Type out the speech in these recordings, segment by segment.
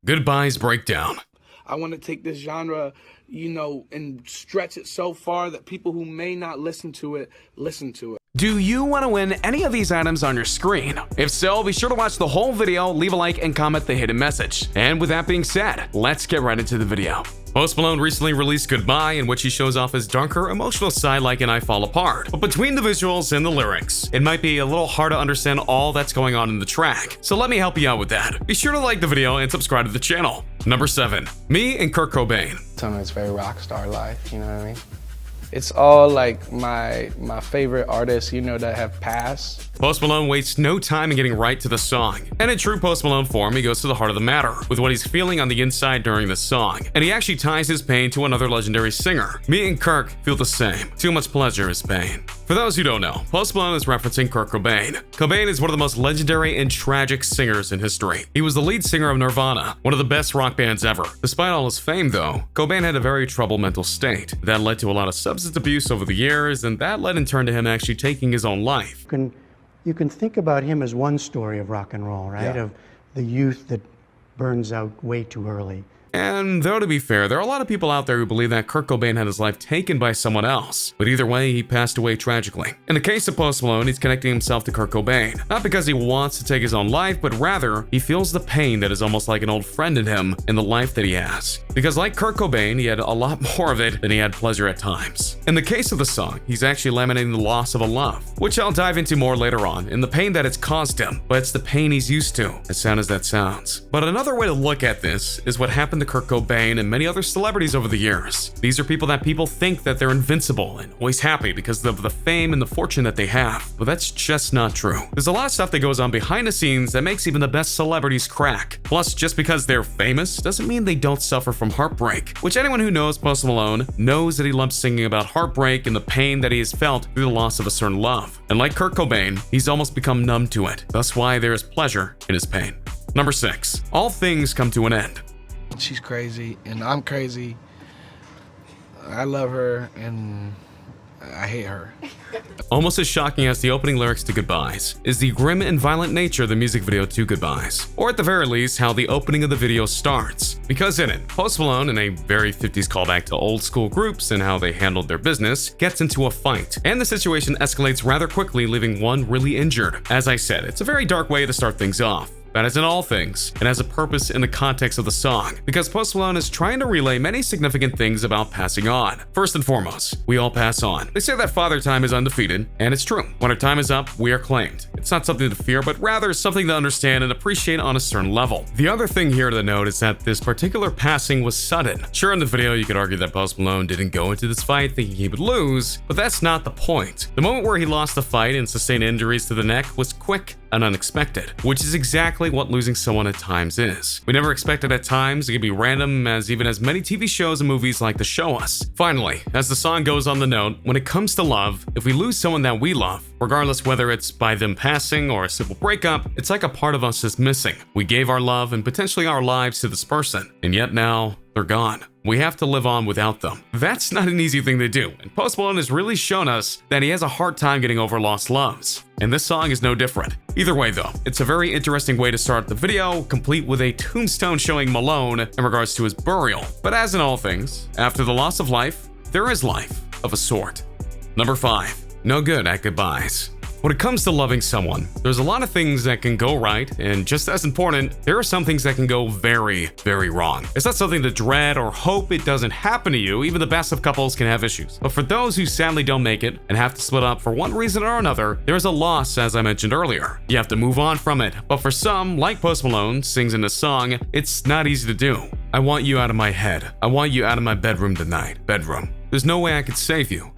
Goodbyes Breakdown. I want to take this genre, and stretch it so far that people who may not listen to it, listen to it. Do you want to win any of these items on your screen? If so, be sure to watch the whole video, leave a like, and comment the hidden message. And with that being said, let's get right into the video. Post Malone recently released Goodbye, in which he shows off his darker, emotional side like in I Fall Apart. But between the visuals and the lyrics, it might be a little hard to understand all that's going on in the track. So let me help you out with that. Be sure to like the video and subscribe to the channel. Number 7. Me and Kurt Cobain. Some of it's very rock star life, you know what I mean? It's all like my favorite artists, that have passed. Post Malone wastes no time in getting right to the song. And in true Post Malone form, he goes to the heart of the matter with what he's feeling on the inside during the song. And he actually ties his pain to another legendary singer. Me and Kirk feel the same. Too much pleasure is pain. For those who don't know, Post Malone is referencing Kurt Cobain. Cobain is one of the most legendary and tragic singers in history. He was the lead singer of Nirvana, one of the best rock bands ever. Despite all his fame though, Cobain had a very troubled mental state. That led to a lot of substance abuse over the years, and that led in turn to him actually taking his own life. You can think about him as one story of rock and roll, right? Yeah. Of the youth that burns out way too early. And though to be fair, there are a lot of people out there who believe that Kurt Cobain had his life taken by someone else, but either way, he passed away tragically. In the case of Post Malone, he's connecting himself to Kurt Cobain, not because he wants to take his own life, but rather, he feels the pain that is almost like an old friend in him in the life that he has. Because like Kurt Cobain, he had a lot more of it than he had pleasure at times. In the case of the song, he's actually lamenting the loss of a love, which I'll dive into more later on, and the pain that it's caused him, but it's the pain he's used to, as sad as that sounds. But another way to look at this is what happened to Kurt Cobain and many other celebrities over the years. These are people that people think that they're invincible and always happy because of the fame and the fortune that they have, but that's just not true. There's a lot of stuff that goes on behind the scenes that makes even the best celebrities crack. Plus, just because they're famous doesn't mean they don't suffer from heartbreak, which anyone who knows Post Malone knows that he loves singing about heartbreak and the pain that he has felt through the loss of a certain love. And like Kurt Cobain, he's almost become numb to it. That's why there is pleasure in his pain. Number 6. All things come to an end. She's crazy, and I'm crazy. I love her, and I hate her. Almost as shocking as the opening lyrics to Goodbyes is the grim and violent nature of the music video to Goodbyes, or at the very least, how the opening of the video starts. Because in it, Post Malone, in a very 50s callback to old school groups and how they handled their business, gets into a fight, and the situation escalates rather quickly, leaving one really injured. As I said, it's a very dark way to start things off. But as in all things, it has a purpose in the context of the song, because Post Malone is trying to relay many significant things about passing on. First and foremost, we all pass on. They say that father time is undefeated, and it's true. When our time is up, we are claimed. It's not something to fear, but rather something to understand and appreciate on a certain level. The other thing here to note is that this particular passing was sudden. Sure, in the video, you could argue that Post Malone didn't go into this fight thinking he would lose, but that's not the point. The moment where he lost the fight and sustained injuries to the neck was quick and unexpected, which is exactly what losing someone at times is. We never expect it at times. It can be random, as even as many TV shows and movies like to show us. Finally, as the song goes on the note, when it comes to love, if we lose someone that we love, regardless whether it's by them passing or a simple breakup, it's like a part of us is missing. We gave our love and potentially our lives to this person, and yet now they're gone. We have to live on without them. That's not an easy thing to do, and Post Malone has really shown us that he has a hard time getting over lost loves. And this song is no different. Either way though, it's a very interesting way to start the video, complete with a tombstone showing Malone in regards to his burial. But as in all things, after the loss of life, there is life of a sort. Number 5. No good at goodbyes. When it comes to loving someone, there's a lot of things that can go right, and just as important, there are some things that can go very, very wrong. It's not something to dread or hope it doesn't happen to you. Even the best of couples can have issues. But for those who sadly don't make it and have to split up for one reason or another, there is a loss, as I mentioned earlier. You have to move on from it. But for some, like Post Malone sings in the song, it's not easy to do. I want you out of my head. I want you out of my bedroom tonight. Bedroom. There's no way I could save you,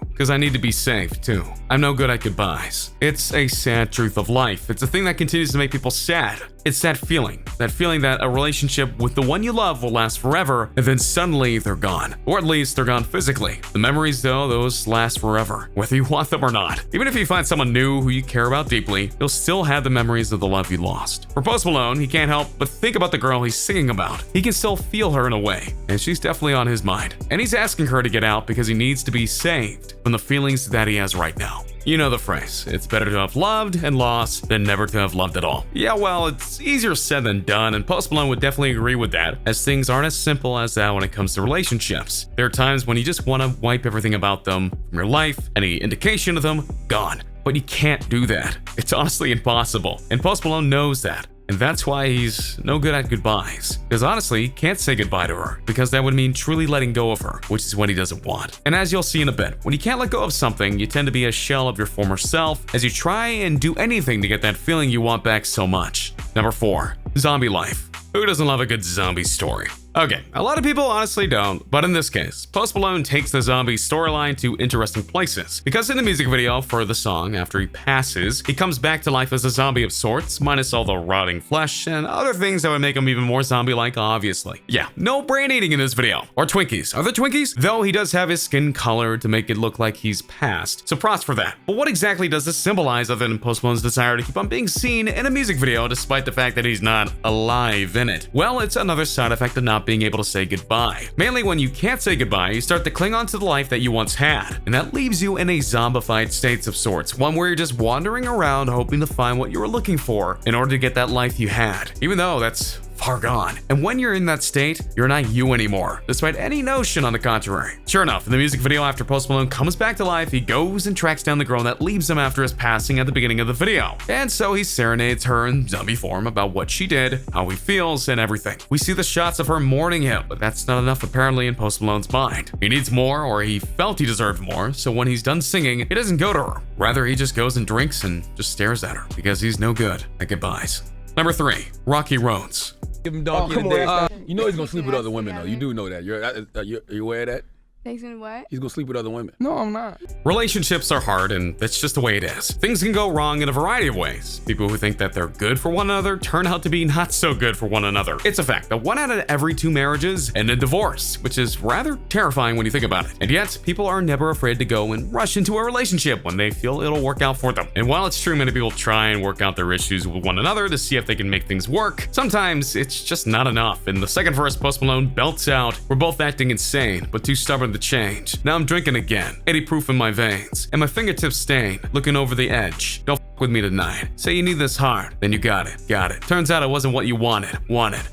because I need to be saved too. I'm no good at goodbyes. It's a sad truth of life. It's a thing that continues to make people sad. It's that feeling that a relationship with the one you love will last forever, and then suddenly they're gone. Or at least they're gone physically. The memories though, those last forever, whether you want them or not. Even if you find someone new who you care about deeply, you'll still have the memories of the love you lost. For Post Malone, he can't help but think about the girl he's singing about. He can still feel her in a way, and she's definitely on his mind. And he's asking her to get out because he needs to be saved from the feelings that he has right now. You know the phrase, it's better to have loved and lost than never to have loved at all. Yeah, well, it's easier said than done, and Post Malone would definitely agree with that, as things aren't as simple as that when it comes to relationships. There are times when you just want to wipe everything about them from your life, any indication of them, gone. But you can't do that. It's honestly impossible, and Post Malone knows that. And that's why he's no good at goodbyes. Because honestly, he can't say goodbye to her, because that would mean truly letting go of her, which is what he doesn't want. And as you'll see in a bit, when you can't let go of something, you tend to be a shell of your former self as you try and do anything to get that feeling you want back so much. Number 4. Zombie life. Who doesn't love a good zombie story? Okay, a lot of people honestly don't, but in this case, Post Malone takes the zombie storyline to interesting places. Because in the music video for the song, after he passes, he comes back to life as a zombie of sorts, minus all the rotting flesh and other things that would make him even more zombie-like, obviously. Yeah, no brain eating in this video. Or Twinkies. Are there Twinkies? Though he does have his skin colored to make it look like he's passed, so props for that. But what exactly does this symbolize other than Post Malone's desire to keep on being seen in a music video despite the fact that he's not alive in it? Well, it's another side effect of not being able to say goodbye. Mainly when you can't say goodbye, you start to cling on to the life that you once had, and that leaves you in a zombified state of sorts, one where you're just wandering around hoping to find what you were looking for in order to get that life you had, even though that's far gone. And when you're in that state, you're not you anymore, despite any notion on the contrary. Sure enough, in the music video after Post Malone comes back to life, he goes and tracks down the girl that leaves him after his passing at the beginning of the video. And so he serenades her in zombie form about what she did, how he feels, and everything. We see the shots of her mourning him, but that's not enough apparently in Post Malone's mind. He needs more, or he felt he deserved more, so when he's done singing, he doesn't go to her. Rather, he just goes and drinks and just stares at her, because he's no good at goodbyes. Number 3. Rocky Roads. Give him donkey in the day. You know he's gonna sleep with other women though. You do know that. You're aware of that? He's gonna what? He's gonna sleep with other women. No, I'm not. Relationships are hard, and that's just the way it is. Things can go wrong in a variety of ways. People who think that they're good for one another turn out to be not so good for one another. It's a fact that 1 out of every 2 marriages end in divorce, which is rather terrifying when you think about it. And yet, people are never afraid to go and rush into a relationship when they feel it'll work out for them. And while it's true many people try and work out their issues with one another to see if they can make things work, sometimes it's just not enough. In the second verse, Post Malone belts out, "We're both acting insane, but too stubborn to change. Now I'm drinking again, 80 proof in my veins, and my fingertips stained, looking over the edge. Don't with me tonight. Say you need this hard, then you got it. Turns out it wasn't what you wanted,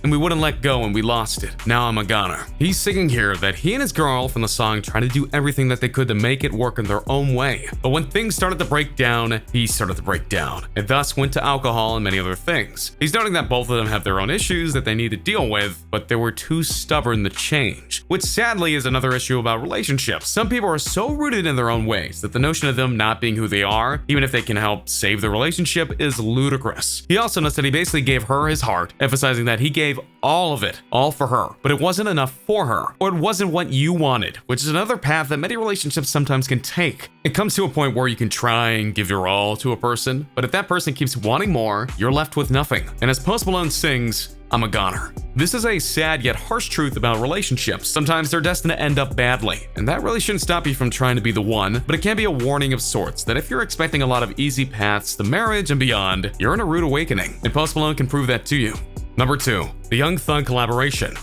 and we wouldn't let go and we lost it. Now I'm a goner." He's singing here that he and his girl from the song tried to do everything that they could to make it work in their own way. But when things started to break down, he started to break down, and thus went to alcohol and many other things. He's noting that both of them have their own issues that they need to deal with, but they were too stubborn to change, which sadly is another issue about relationships. Some people are so rooted in their own ways that the notion of them not being who they are, even if they can help save the relationship, is ludicrous. He also notes that he basically gave her his heart, emphasizing that he gave all of it, all for her, but it wasn't enough for her, or it wasn't what you wanted, which is another path that many relationships sometimes can take. It comes to a point where you can try and give your all to a person, but if that person keeps wanting more, you're left with nothing. And as Post Malone sings, "I'm a goner." This is a sad yet harsh truth about relationships. Sometimes they're destined to end up badly, and that really shouldn't stop you from trying to be the one, but it can be a warning of sorts that if you're expecting a lot of easy paths to marriage and beyond, you're in a rude awakening, and Post Malone can prove that to you. Number 2, the Young Thug collaboration.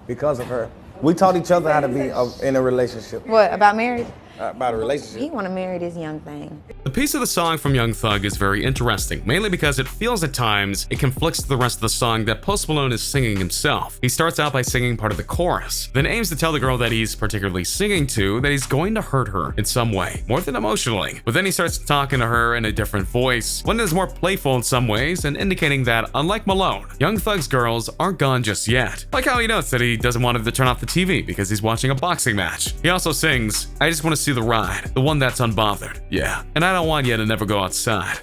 Because of her. We taught each other how to be in a relationship. What, about marriage? About a relationship. He want to marry this young thing. The piece of the song from Young Thug is very interesting, mainly because it feels at times it conflicts with the rest of the song that Post Malone is singing himself. He starts out by singing part of the chorus, then aims to tell the girl that he's particularly singing to that he's going to hurt her in some way, more than emotionally. But then he starts talking to her in a different voice, one that is more playful in some ways and indicating that, unlike Malone, Young Thug's girls aren't gone just yet. Like how he notes that he doesn't want him to turn off the TV because he's watching a boxing match. He also sings, "I just want to see the ride, the one that's unbothered. Yeah, and I don't want you to never go outside.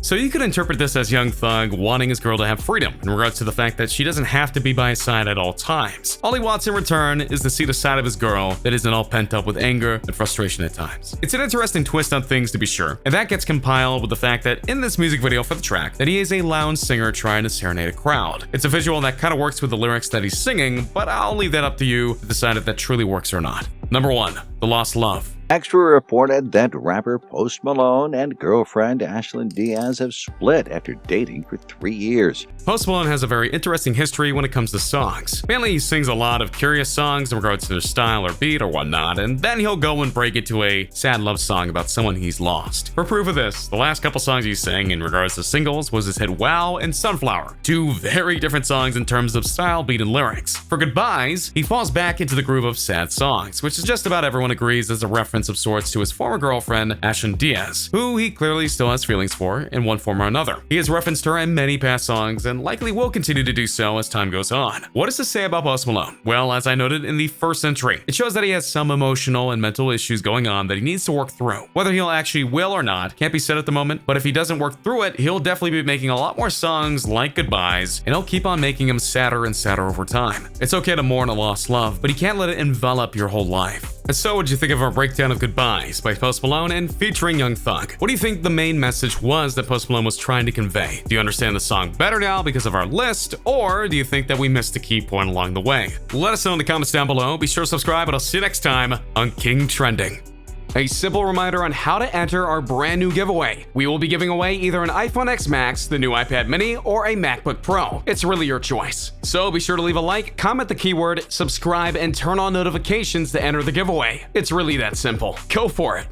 So you could interpret this as Young Thug wanting his girl to have freedom in regards to the fact that she doesn't have to be by his side at all times. All he wants in return is to see the side of his girl that isn't all pent up with anger and frustration at times. It's an interesting twist on things to be sure, and that gets compiled with the fact that in this music video for the track that he is a lounge singer trying to serenade a crowd. It's a visual that kind of works with the lyrics that he's singing, but I'll leave that up to you to decide if that truly works or not. Number 1, The Lost Love. Extra reported that rapper Post Malone and girlfriend Ashlyn Diaz have split after dating for 3 years. Post Malone has a very interesting history when it comes to songs. Mainly, he sings a lot of curious songs in regards to their style or beat or whatnot, and then he'll go and break into a sad love song about someone he's lost. For proof of this, the last couple songs he sang in regards to singles was his hit Wow and Sunflower, two very different songs in terms of style, beat, and lyrics. For Goodbyes, he falls back into the groove of sad songs, which is just about everyone agrees is a reference of sorts to his former girlfriend, Ashlyn Diaz, who he clearly still has feelings for in one form or another. He has referenced her in many past songs and likely will continue to do so as time goes on. What is to say about Post Malone? Well, as I noted in the first entry, it shows that he has some emotional and mental issues going on that he needs to work through. Whether he'll actually will or not can't be said at the moment, but if he doesn't work through it, he'll definitely be making a lot more songs like Goodbyes, and he'll keep on making them sadder and sadder over time. It's okay to mourn a lost love, but you can't let it envelop your whole life. And so, what'd you think of our breakdown of Goodbyes by Post Malone and featuring Young Thug? What do you think the main message was that Post Malone was trying to convey? Do you understand the song better now because of our list, or do you think that we missed a key point along the way? Let us know in the comments down below. Be sure to subscribe, and I'll see you next time on King Trending. A simple reminder on how to enter our brand new giveaway. We will be giving away either an iPhone X Max, the new iPad mini, or a MacBook Pro. It's really your choice. So be sure to leave a like, comment the keyword, subscribe, and turn on notifications to enter the giveaway. It's really that simple. Go for it.